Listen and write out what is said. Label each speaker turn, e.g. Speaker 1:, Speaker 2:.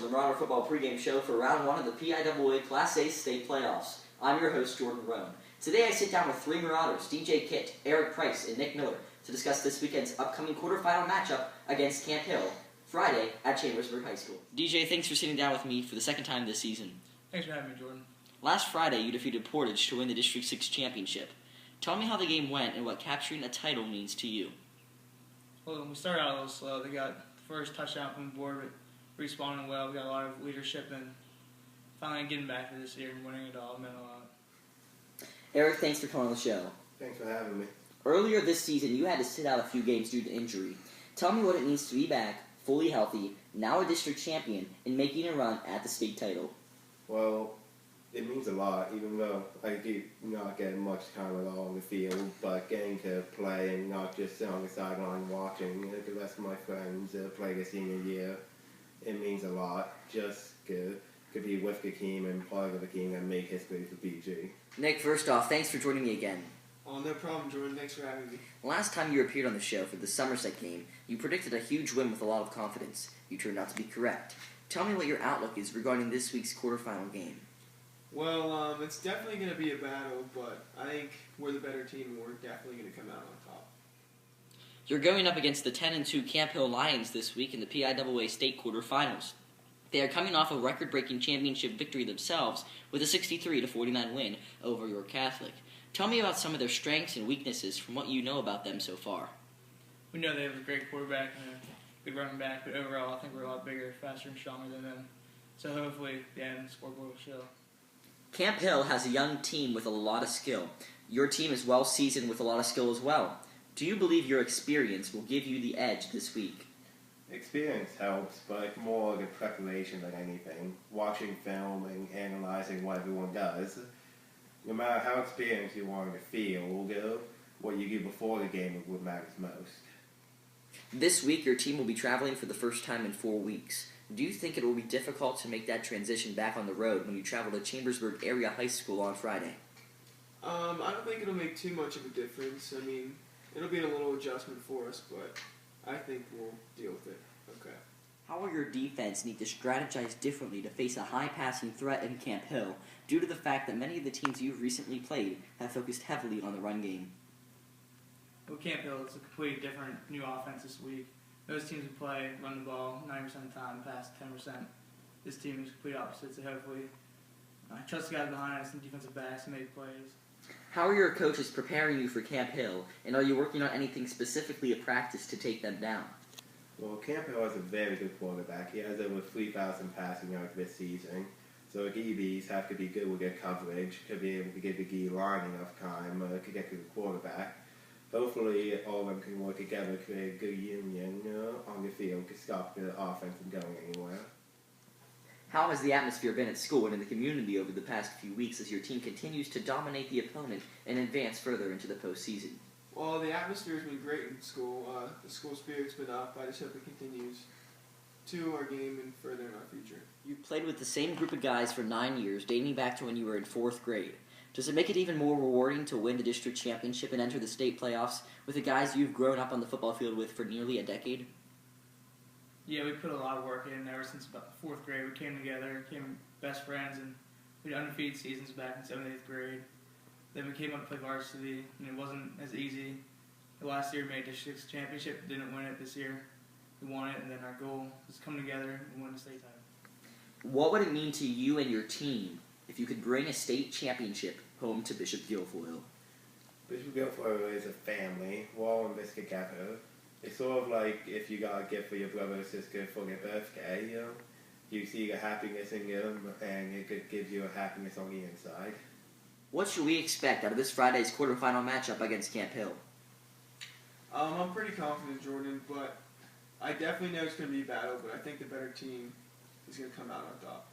Speaker 1: the Marauder Football Pre-Game Show for Round 1 of the PIAA Class A state playoffs. I'm your host, Jordan Rhone. Today I sit down with three Marauders, DJ Kitt, Eric Price, and Nick Miller, to discuss this weekend's upcoming quarterfinal matchup against Camp Hill, Friday at Chambersburg High School. DJ, thanks for sitting down with me for the second time this season.
Speaker 2: Thanks for having me, Jordan.
Speaker 1: Last Friday, you defeated Portage to win the District 6 championship. Tell me how the game went and what capturing a title means to you.
Speaker 2: Well, we started out a little slow. They got the first touchdown from the board, but responding well. We got a lot of leadership, and finally getting back to this year and winning it all meant a lot.
Speaker 1: Eric, thanks for coming on the show.
Speaker 3: Thanks for having me.
Speaker 1: Earlier this season, you had to sit out a few games due to injury. Tell me what it means to be back, fully healthy, now a district champion, and making a run at the state title.
Speaker 3: Well, it means a lot, even though I do not get much time at all on the field, but getting to play and not just sit on the sideline watching the rest of my friends play the senior year, it means a lot. Just to be with the team and part of the team and make history for BG.
Speaker 1: Nick, first off, thanks for joining me again.
Speaker 4: Oh, no problem, Jordan. Thanks for having me.
Speaker 1: Last time you appeared on the show for the Somerset game, you predicted a huge win with a lot of confidence. You turned out to be correct. Tell me what your outlook is regarding this week's quarterfinal game.
Speaker 4: Well, it's definitely going to be a battle, but I think we're the better team and we're definitely going to come out on top.
Speaker 1: You're going up against the 10-2 Camp Hill Lions this week in the PIAA state quarterfinals. They are coming off a record-breaking championship victory themselves with a 63-49 win over York Catholic. Tell me about some of their strengths and weaknesses from what you know about them so far.
Speaker 2: We know they have a great quarterback and a good running back, but overall I think we're a lot bigger, faster, and stronger than them. So hopefully the end scoreboard will show.
Speaker 1: Camp Hill has a young team with a lot of skill. Your team is well seasoned with a lot of skill as well. Do you believe your experience will give you the edge this week?
Speaker 3: Experience helps, but more the preparation than anything. Watching film and analyzing what everyone does. No matter how experienced you are in the field, what you do before the game is what matters most.
Speaker 1: This week, your team will be traveling for the first time in 4 weeks. Do you think it will be difficult to make that transition back on the road when you travel to Chambersburg Area High School on Friday?
Speaker 4: I don't think it'll make too much of a difference. I mean, it'll be a little adjustment for us, but I think we'll deal with it. Okay.
Speaker 1: How will your defense need to strategize differently to face a high-passing threat in Camp Hill due to the fact that many of the teams you've recently played have focused heavily on the run game?
Speaker 2: Well, Camp Hill, it's a completely different new offense this week. Those teams who play run the ball 90% of the time, pass 10%. This team is complete opposite, so hopefully I trust the guys behind us and defensive backs to make plays.
Speaker 1: How are your coaches preparing you for Camp Hill, and are you working on anything specifically at practice to take them down?
Speaker 3: Well, Camp Hill has a very good quarterback. He has over 3,000 passing yards this season. So DBs have to be good with their coverage, to be able to give the D line enough time to get to the quarterback. Hopefully, all of them can work together to create a good union on the field to stop the offense from going anywhere.
Speaker 1: How has the atmosphere been at school and in the community over the past few weeks as your team continues to dominate the opponent and advance further into the postseason?
Speaker 4: Well, the atmosphere's been great in school. The school spirit's been up. I just hope it continues to our game and further in our future.
Speaker 1: You played with the same group of guys for 9 years, dating back to when you were in 4th grade. Does it make it even more rewarding to win the district championship and enter the state playoffs with the guys you've grown up on the football field with for nearly a decade?
Speaker 2: Yeah, we put a lot of work in ever since about 4th grade. We came together, became best friends, and we had undefeated seasons back in 7th and 8th grade. Then we came up to play varsity, and it wasn't as easy. The last year we made district championship, didn't win it. This year we won it, and then our goal was to come together and win the state title.
Speaker 1: What would it mean to you and your team if you could bring a state championship home to Bishop Guilfoyle?
Speaker 3: Bishop Guilfoyle is a family. We're all in this together. It's sort of like if you got a gift for your brother or sister for their birthday, you see the happiness in them, and it could give you a happiness on the inside.
Speaker 1: What should we expect out of this Friday's quarterfinal matchup against Camp Hill?
Speaker 4: I'm pretty confident, Jordan, but I definitely know it's going to be a battle, but I think the better team is going to come out on top.